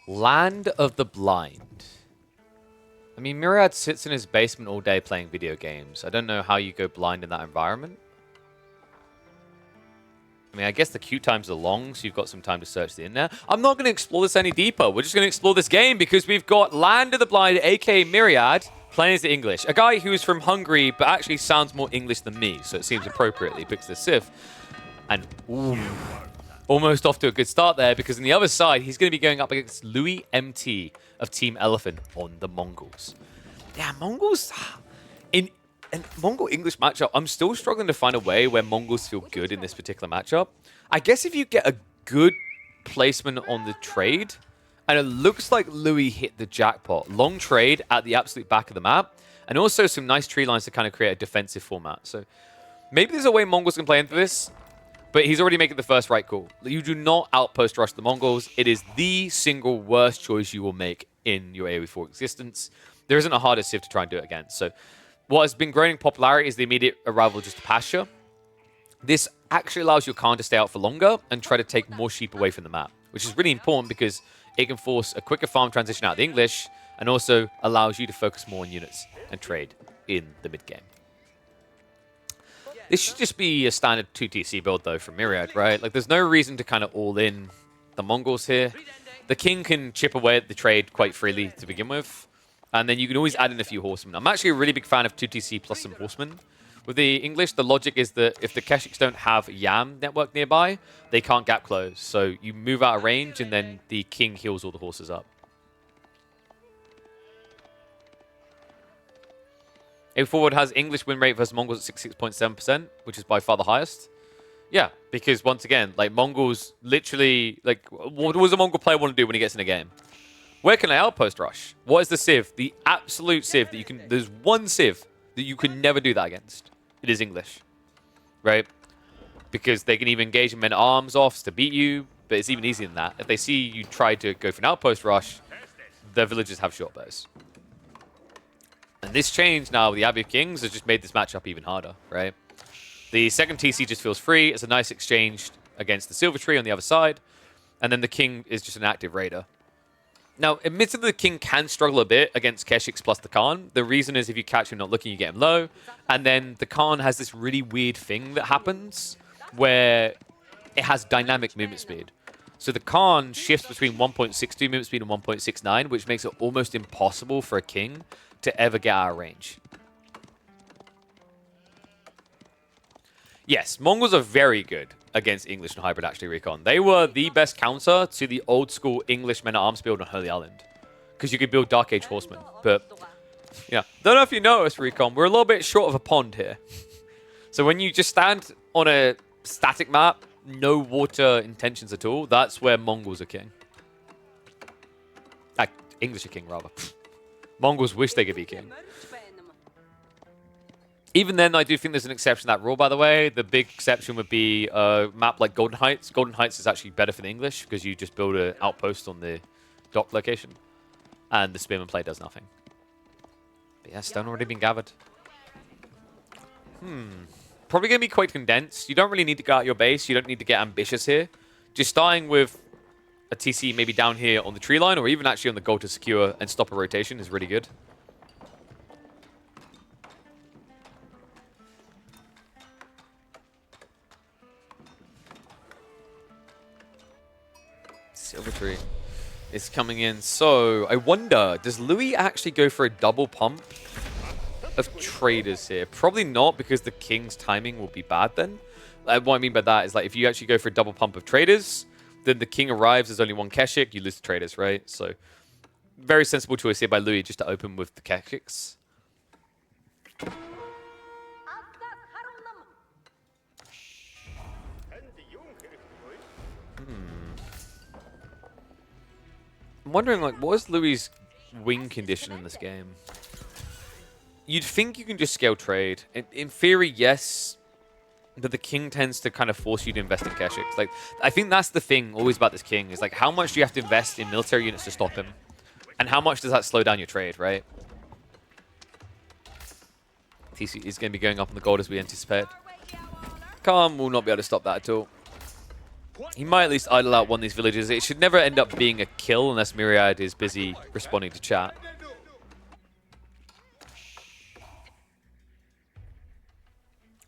Land of the Blind. I mean, Myriad sits in his basement all day playing video games. I don't know how you go blind in that environment. I mean, I guess the queue times are long, so you've got some time to search the internet. I'm not going to explore this any deeper. We're just going to explore this game because we've got Land of the Blind, aka Myriad, playing as the English. A guy who is from Hungary, but actually sounds more English than me, so it seems appropriately because the Civ. And, ooh, almost off to a good start there because on the other side, he's going to be going up against Louis MT of Team Elephant on the Mongols. Yeah, Mongols... In Mongol-English matchup, I'm still struggling to find a way where Mongols feel good in this particular matchup. I guess if you get a good placement on the trade, and it looks like Louis hit the jackpot. Long trade at the absolute back of the map, and also some nice tree lines to kind of create a defensive format. So maybe there's a way Mongols can play into this, but he's already making the first right call. You do not outpost rush the Mongols. It is the single worst choice you will make in your AoE4 existence. There isn't a harder Civ to try and do it against. So what has been growing in popularity is the immediate arrival of just a pasture. This actually allows your Khan to stay out for longer and try to take more sheep away from the map, which is really important because it can force a quicker farm transition out of the English and also allows you to focus more on units and trade in the mid-game. This should just be a standard 2TC build, though, from Myriad, right? Like, there's no reason to kind of all-in the Mongols here. The king can chip away at the trade quite freely to begin with. And then you can always add in a few horsemen. I'm actually a really big fan of 2TC plus some horsemen. With the English, the logic is that if the Keshiks don't have Yam network nearby, they can't gap close. So you move out of range, and then the king heals all the horses up. A forward has English win rate versus Mongols at 66.7%, which is by far the highest. Yeah, because once again, like Mongols literally, like, what does a Mongol player want to do when he gets in a game? Where can I outpost rush? What is the Civ? The absolute Civ that you can... There's one Civ that you can never do that against. It is English. Right? Because they can even engage in men-at-arms offs to beat you, but it's even easier than that. If they see you try to go for an outpost rush, their villagers have short bows. And this change now with the Abbey of Kings has just made this matchup even harder, right? The second TC just feels free. It's a nice exchange against the Silver Tree on the other side. And then the King is just an active raider. Now, admittedly, the king can struggle a bit against Keshiks plus the Khan. The reason is if you catch him not looking, you get him low. And then the Khan has this really weird thing that happens where it has dynamic movement speed. So the Khan shifts between 1.62 movement speed and 1.69, which makes it almost impossible for a king to ever get out of range. Yes, Mongols are very good against English and Hybrid, actually, Recon. They were the best counter to the old-school English men-at-arms build on Holy Island. Because you could build Dark Age Horsemen. But, yeah. Don't know if you noticed, Recon, we're a little bit short of a pond here. So when you just stand on a static map, no water intentions at all, that's where Mongols are king. English are king, rather. Mongols wish they could be king. Even then, I do think there's an exception to that rule, by the way. The big exception would be a map like Golden Heights. Golden Heights is actually better for the English because you just build an outpost on the dock location. And the spearman play does nothing. But yeah, stone already been gathered. Probably going to be quite condensed. You don't really need to go out your base. You don't need to get ambitious here. Just starting with a TC maybe down here on the tree line or even actually on the goal to secure and stop a rotation is really good. Silver Tree is coming in. So I wonder, does Louis actually go for a double pump of traders here? Probably not, because the king's timing will be bad then. What I mean by that is, like, if you actually go for a double pump of traders, then the king arrives, there's only one Keshik, you lose the traders, right? So very sensible choice here by Louis just to open with the Keshiks. I'm wondering, like, what is Louis' wing condition in this game? You'd think you can just scale trade. In theory, yes, but the king tends to kind of force you to invest in Keshiks. Like, I think that's the thing always about this king, is like, how much do you have to invest in military units to stop him? And how much does that slow down your trade, right? TC is going to be going up on the gold as we anticipate. Khan will not be able to stop that at all. He might at least idle out one of these villages. It should never end up being a kill unless Myriad is busy responding to chat.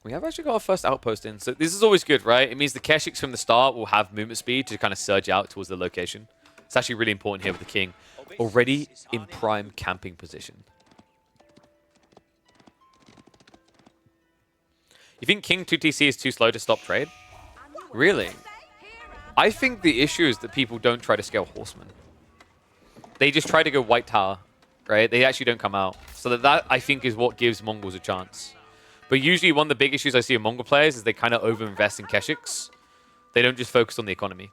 We have actually got our first outpost in, so this is always good, right? It means the Keshiks from the start will have movement speed to kind of surge out towards the location. It's actually really important here with the king. Already in prime camping position. You think King 2TC is too slow to stop trade? Really? I think the issue is that people don't try to scale horsemen. They just try to go white tower, right? They actually don't come out. So that I think is what gives Mongols a chance. But usually one of the big issues I see in Mongol players is they kind of overinvest in Keshiks. They don't just focus on the economy.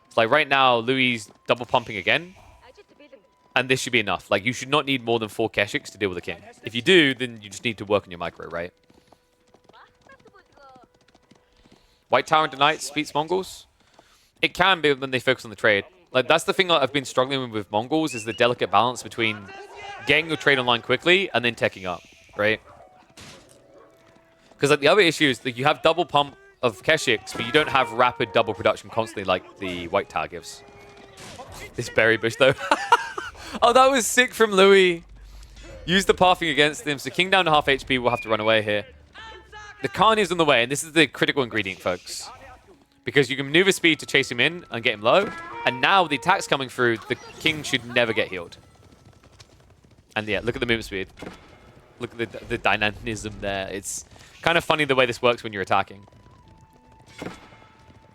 It's like right now, Louis double pumping again. And this should be enough. Like, you should not need more than 4 Keshiks to deal with a king. If you do, then you just need to work on your micro, right? White Tower into Knights beats Mongols? It can be when they focus on the trade. Like, that's the thing that I've been struggling with Mongols, is the delicate balance between getting your trade online quickly and then teching up, right? Because like, the other issue is that you have double pump of Keshiks, but you don't have rapid double production constantly like the White Tower gives. This berry bush, though. Oh, that was sick from Louis. Use the pathing against him. So king down to half HP will have to run away here. The Khan is on the way, and this is the critical ingredient, folks. Because you can maneuver speed to chase him in and get him low. And now the attack's coming through, the king should never get healed. And yeah, look at the movement speed. Look at the dynamism there. It's kind of funny the way this works when you're attacking.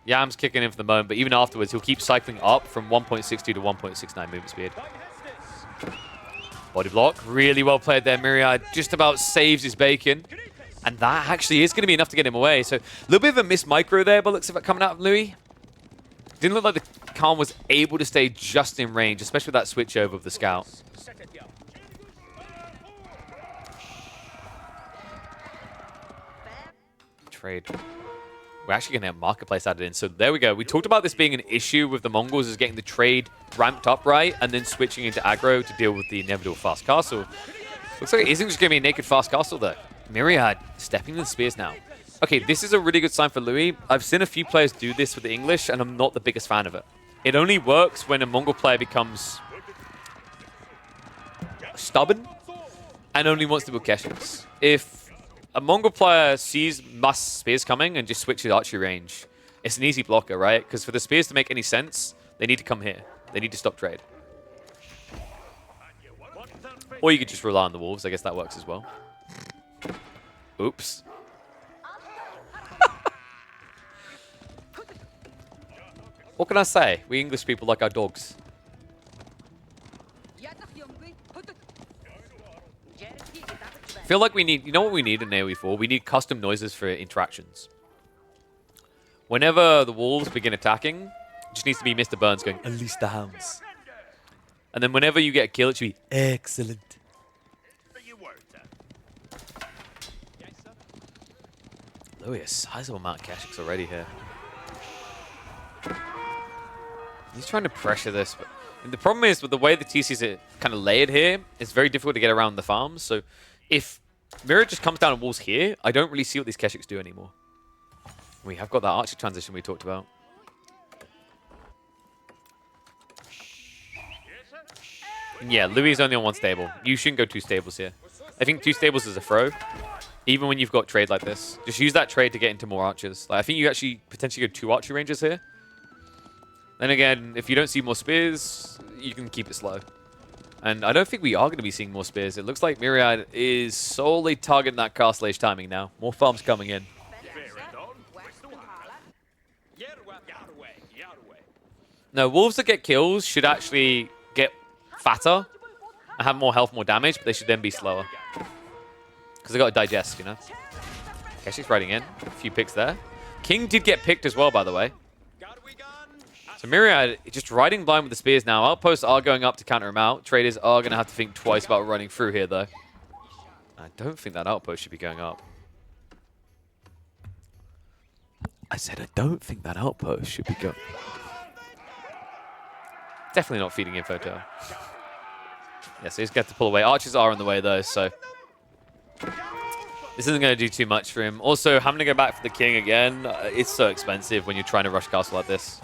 Yam's kicking in for the moment, but even afterwards, he'll keep cycling up from 1.62 to 1.69 movement speed. Body block, really well played there. Myriad just about saves his bacon. And that actually is going to be enough to get him away. So a little bit of a missed micro there, but looks like it coming out of Louis. Didn't look like the Khan was able to stay just in range, especially with that switch over of the scout. Trade. We're actually going to have Marketplace added in. So there we go. We talked about this being an issue with the Mongols, is getting the trade ramped up right and then switching into aggro to deal with the inevitable fast castle. Looks like it isn't just going to be a naked fast castle, though. Myriad stepping to the spears now. Okay, this is a really good sign for Louis. I've seen a few players do this with the English, and I'm not the biggest fan of it. It only works when a Mongol player becomes stubborn and only wants to build Keshiks. If a Mongol player sees mass spears coming and just switches archery range, it's an easy blocker, right? Because for the spears to make any sense, they need to come here. They need to stop trade. Or you could just rely on the wolves. I guess that works as well. Oops. What can I say? We English people like our dogs. I feel like we need, you know what we need in AoE 4? We need custom noises for interactions. Whenever the wolves begin attacking, it just needs to be Mr. Burns going, "Unleash the hounds." And then whenever you get a kill, it should be excellent. Oh, a sizable amount of Keshiks already here. He's trying to pressure this, but the problem is with the way the TCs are kind of layered here, it's very difficult to get around the farms. So if Mirror just comes down and walls here, I don't really see what these Keshiks do anymore. We have got that archer transition we talked about. Yeah, Louis is only on one stable. You shouldn't go 2 stables here. I think 2 stables is a throw. Even when you've got trade like this. Just use that trade to get into more archers. Like, I think you actually potentially go 2 archery ranges here. Then again, if you don't see more spears, you can keep it slow. And I don't think we are going to be seeing more spears. It looks like Myriad is solely targeting that castle age timing now. More farms coming in. No, wolves that get kills should actually get fatter and have more health, more damage, but they should then be slower. Because they got to digest, you know? Okay, she's riding in. A few picks there. King did get picked as well, by the way. So Myriad just riding blind with the spears now. Outposts are going up to counter him out. Traders are going to have to think twice about running through here, though. I don't think that outpost should be going up. I said I don't think that outpost should be going... Definitely not feeding info to her. Yeah, so he's got to pull away. Archers are on the way, though, so... This isn't going to do too much for him. Also, having to go back for the king again, it's so expensive when you're trying to rush castle like this.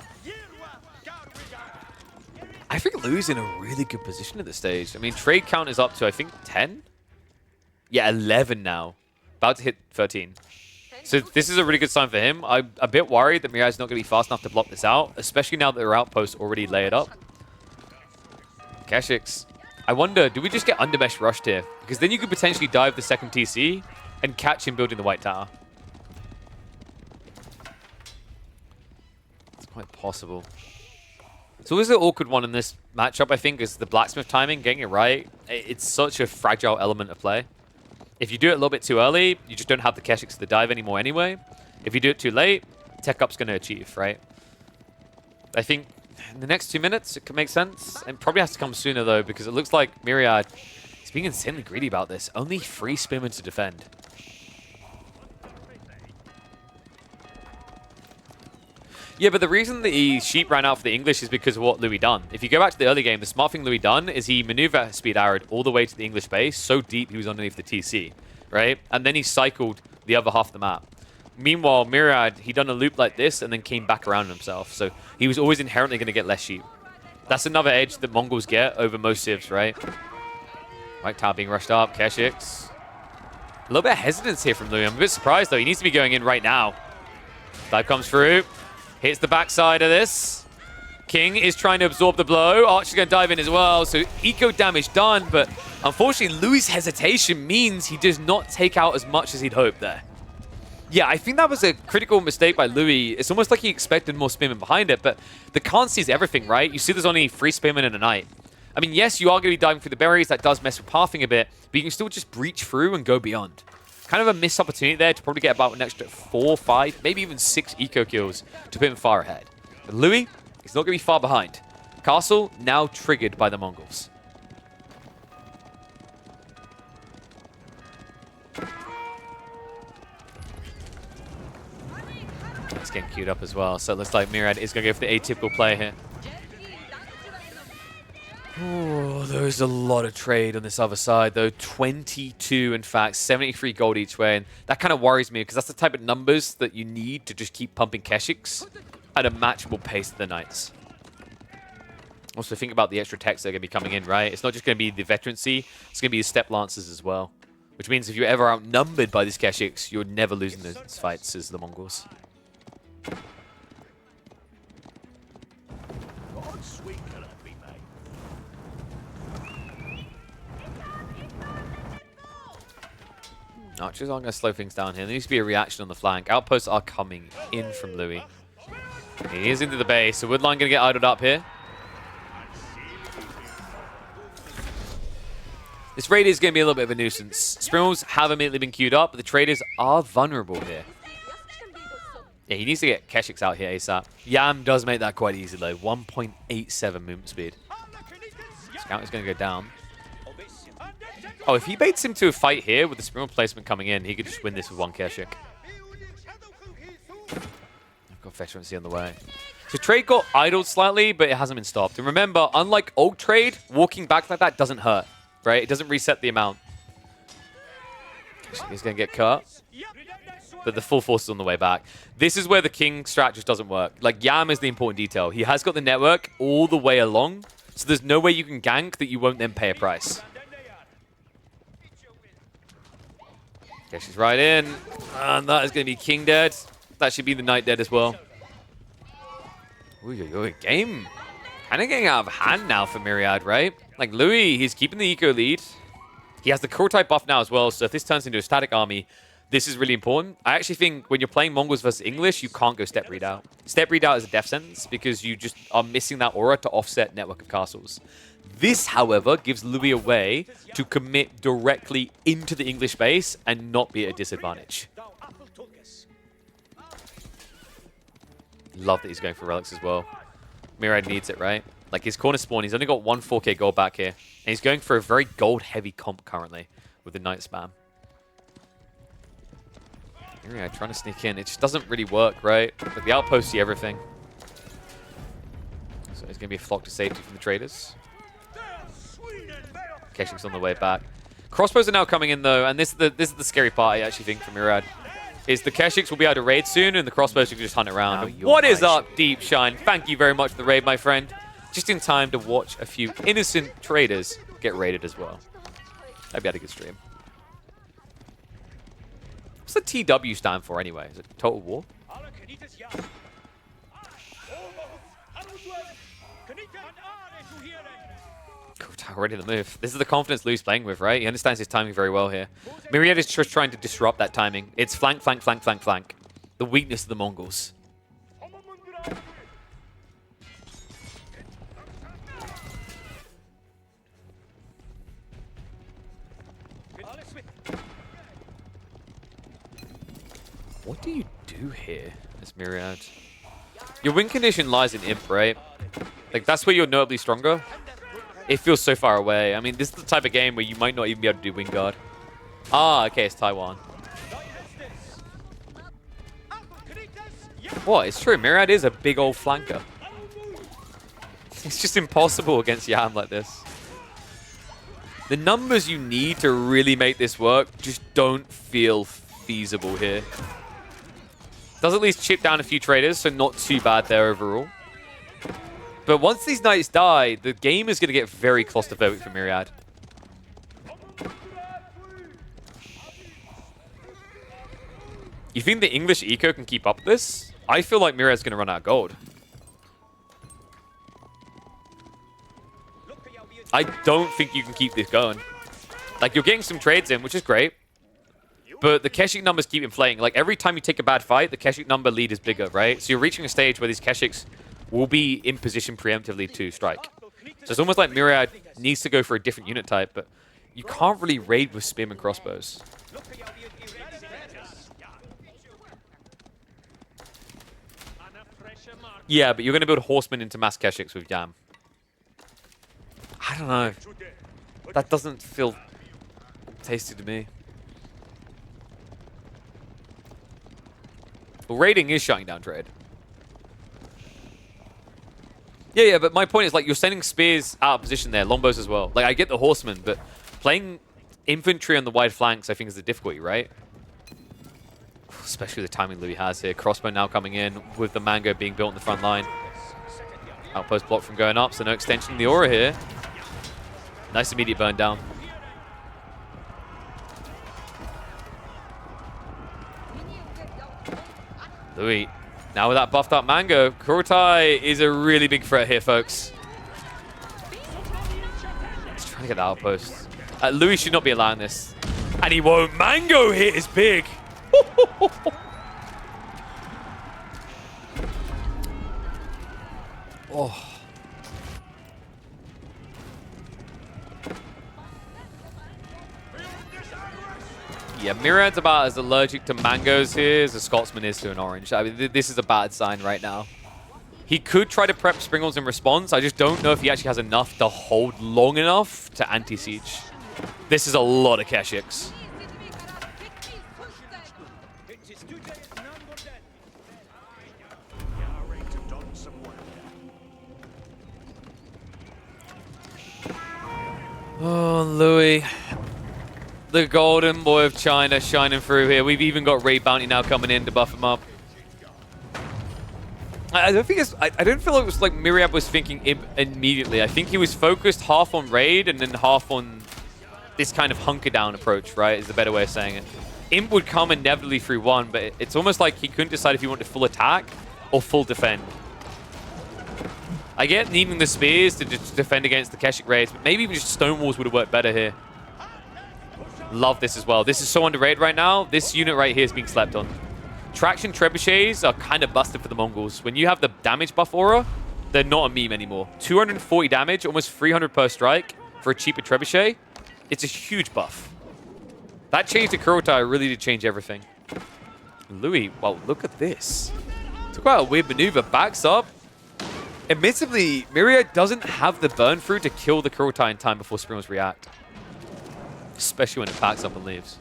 I think Louis in a really good position at this stage. I mean, trade count is up to, I think, 10? Yeah, 11 now. About to hit 13. So this is a really good sign for him. I'm a bit worried that Mirad's not going to be fast enough to block this out, especially now that their outposts already layered up. Keshiks. I wonder, do we just get undermesh rushed here? Because then you could potentially dive the second TC and catch him building the white tower. It's quite possible. It's always an awkward one in this matchup, I think, is the blacksmith timing, getting it right. It's such a fragile element of play. If you do it a little bit too early, you just don't have the Keshiks to dive anymore anyway. If you do it too late, tech up's going to achieve, right? I think in the next 2 minutes, it can make sense. And probably has to come sooner, though, because it looks like Myriad is being insanely greedy about this. Only 3 spearmen to defend. Yeah, but the reason the sheep ran out for the English is because of what Louis done. If you go back to the early game, the smart thing Louis done is he maneuver speed arrowed all the way to the English base, so deep he was underneath the TC, right? And then he cycled the other half of the map. Meanwhile, Myriad, he done a loop like this and then came back around himself. So he was always inherently going to get less sheep. That's another edge that Mongols get over most civs, right? White tower being rushed up, Keshiks. A little bit of hesitance here from Louis. I'm a bit surprised, though. He needs to be going in right now. Dive comes through. Hits the backside of this. King is trying to absorb the blow. Archer's going to dive in as well. So eco damage done, but unfortunately Louis' hesitation means he does not take out as much as he'd hoped there. Yeah, I think that was a critical mistake by Louis. It's almost like he expected more spearmen behind it, but the Khan sees everything, right? You see there's only 3 spearmen in a night. I mean, yes, you are going to be diving through the berries. That does mess with pathing a bit, but you can still just breach through and go beyond. Kind of a missed opportunity there to probably get about an extra 4, 5, maybe even 6 eco kills to put him far ahead. But Louis, he's not going to be far behind. Castle now triggered by the Mongols. It's getting queued up as well, so it looks like Myriad is going to go for the atypical play here. Oh, there's a lot of trade on this other side, though. 22, in fact, 73 gold each way. And that kind of worries me, because that's the type of numbers that you need to just keep pumping Keshiks at a matchable pace to the Knights. Also, think about the extra techs that are going to be coming in, right? It's not just going to be the veterancy, it's going to be the step lancers as well. Which means if you're ever outnumbered by these Keshiks, you're never losing those fights as the Mongols. Archers aren't going to slow things down here. There needs to be a reaction on the flank. Outposts are coming in from Louis. He is into the base, so Woodline going to get idled up here. This raid is going to be a little bit of a nuisance. Springles have immediately been queued up, but the traders are vulnerable here. Yeah, he needs to get Keshiks out here ASAP. Yam does make that quite easy, though. 1.87 movement speed. Scout is going to go down. Oh, if he baits him to a fight here with the Springald placement coming in, he could just win this with 1 Keshik. I've got veterancy on the way. So trade got idled slightly, but it hasn't been stopped. And remember, unlike old trade, walking back like that doesn't hurt, right? It doesn't reset the amount. He's going to get cut. But the full force is on the way back. This is where the king strat just doesn't work. Like, Yam is the important detail. He has got the network all the way along, so there's no way you can gank that you won't then pay a price. Okay, she's right in. And that is going to be king dead. That should be the knight dead as well. Ooh, game kind of getting out of hand now for Myriad, right? Like, Louis, he's keeping the eco lead. He has the core type buff now as well, so if this turns into a static army, this is really important. I actually think when you're playing Mongols versus English, you can't go step read out. Step read out is a death sentence because you just are missing that aura to offset network of castles. This, however, gives Louis a way to commit directly into the English base and not be at a disadvantage. Love that he's going for relics as well. Myriad needs it, right? Like, his corner spawn, he's only got 1 4K gold back here. And he's going for a very gold-heavy comp currently with the knight spam. Myriad trying to sneak in. It just doesn't really work, right? But the outposts see everything. So there's going to be a flock to safety from the traders. Keshik's on the way back. Crossbows are now coming in, though, and this is the scary part, I actually think, for Myriad. Is the Keshiks will be able to raid soon, and the crossbows can just hunt around. What is up, Deep Shine? Thank you very much for the raid, my friend. Just in time to watch a few innocent traders get raided as well. Maybe I had a good stream. What's the TW stand for anyway? Is it Total War? Already the move. This is the confidence Lou's playing with, right? He understands his timing very well here. Myriad is just trying to disrupt that timing. It's flank, flank, flank, flank, flank. The weakness of the Mongols. What do you do here as Myriad? Your win condition lies in Imp, right? Like, that's where you're notably stronger. It feels so far away. I mean, this is the type of game where you might not even be able to do wing guard. Ah, okay, it's Taiwan. What? It's true. Myriad is a big old flanker. It's just impossible against Yam like this. The numbers you need to really make this work just don't feel feasible here. Does at least chip down a few traders, so not too bad there overall. But once these knights die, the game is going to get very claustrophobic for Myriad. You think the English eco can keep up with this? I feel like Myriad's going to run out of gold. I don't think you can keep this going. Like, you're getting some trades in, which is great. But the Keshik numbers keep inflating. Like, every time you take a bad fight, the Keshik number lead is bigger, right? So you're reaching a stage where these Keshiks will be in position preemptively to strike. So it's almost like Myriad needs to go for a different unit type, but you can't really raid with Spearman crossbows. Yeah, but you're going to build horsemen into mass Keshiks with Yam. I don't know. That doesn't feel tasty to me. Well, raiding is shutting down trade. Yeah, but my point is, like, you're sending spears out of position there, longbows as well. Like, I get the horsemen, but playing infantry on the wide flanks, I think, is the difficulty, right? Especially the timing Louis has here. Crossbow now coming in with the mango being built on the front line. Outpost block from going up, so no extension in the aura here. Nice immediate burn down. Louis. Now with that buffed up mango, Kurotai is a really big threat here, folks. He's trying to get the outpost. Louis should not be allowing this. And he won't. Mango hit is big. Oh. Yeah, Myriad's about as allergic to mangoes here as a Scotsman is to an orange. I mean, this is a bad sign right now. He could try to prep Springles in response. I just don't know if he actually has enough to hold long enough to anti-siege. This is a lot of Keshiks. Oh, Louis. The golden boy of China shining through here. We've even got Raid Bounty now coming in to buff him up. I don't think it's... I don't feel like it was like Myriad was thinking immediately. I think he was focused half on Raid and then half on this kind of hunker down approach, right? Is the better way of saying it. Imp would come inevitably through one, but it's almost like he couldn't decide if he wanted full attack or full defend. I get needing the spears to just defend against the Keshik raids, but maybe even just stone walls would have worked better here. Love this as well. This is so underrated right now. This unit right here is being slept on. Traction trebuchets are kind of busted for the Mongols. When you have the damage buff aura, they're not a meme anymore. 240 damage, almost 300 per strike for a cheaper trebuchet. It's a huge buff. That change to Kurotai really did change everything. Louis, well, look at this. Talk about a weird maneuver. Backs up. Admittedly, Myriad doesn't have the burn through to kill the Kurotai in time before Springles react. Especially when it packs up and leaves.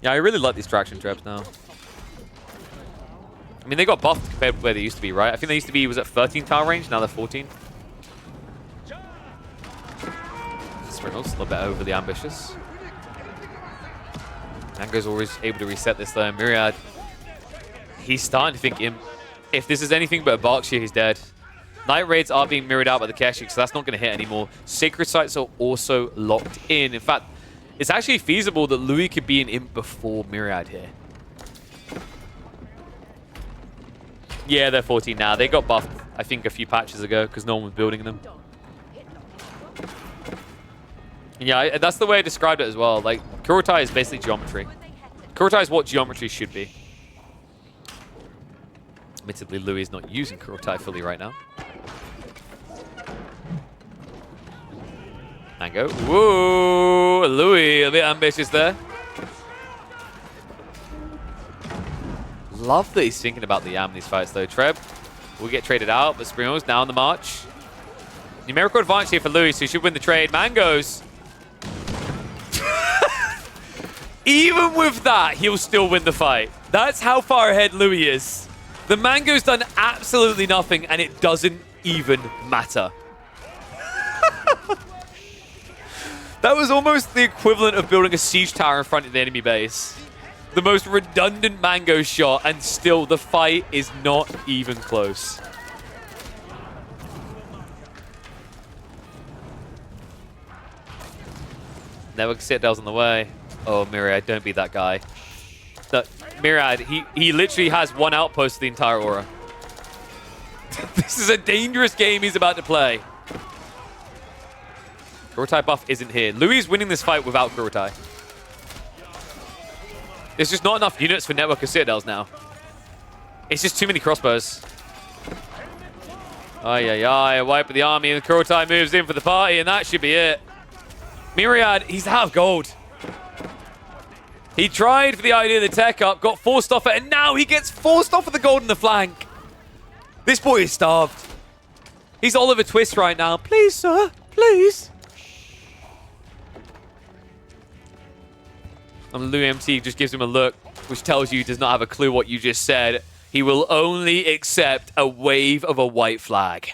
Yeah, I really like these traction traps now. mean, they got buffed compared to where they used to be, right? I think they used to be, was at 13 tower range, now they're 14. Springles, a little bit overly ambitious. Mango's always able to reset this though. Myriad, he's starting to think if this is anything but a Berkshire, he's dead. Night Raids are being mirrored out by the Keshik, so that's not going to hit anymore. Sacred Sites are also locked in. In fact, it's actually feasible that Louis could be an imp before Myriad here. Yeah, they're 14 now. They got buffed, I think, a few patches ago because no one was building them. Yeah, that's the way I described it as well. Like, Kurotai is basically geometry. Kurotai is what geometry should be. Admittedly, Louis is not using Kurotai fully right now. Mango. Whoa! Louis, a bit ambitious there. Love that he's thinking about the Yam in these fights, though. Treb will get traded out, but Springles now on the march. Numerical advantage here for Louis, so he should win the trade. Mangoes. Even with that, he'll still win the fight. That's how far ahead Louis is. The Mango's done absolutely nothing, and it doesn't even matter. That was almost the equivalent of building a siege tower in front of the enemy base. The most redundant Mango shot, and still the fight is not even close. Network Citadel's on the way. Oh, Myriad, don't be that guy. No, Myriad, he literally has one outpost to the entire aura. This is a dangerous game he's about to play. Kurotai buff isn't here. Louis is winning this fight without Kurotai. There's just not enough units for Network of Citadels now. It's just too many crossbows. Ay, wipe of the army, and Kurotai moves in for the party, and that should be it. Myriad, he's out of gold. He tried for the idea of the tech up, got forced off it, and now he gets forced off of the gold in the flank. This boy is starved. He's Oliver Twist right now. Please, sir, please. And Louis MT just gives him a look, which tells you he does not have a clue what you just said. He will only accept a wave of a white flag.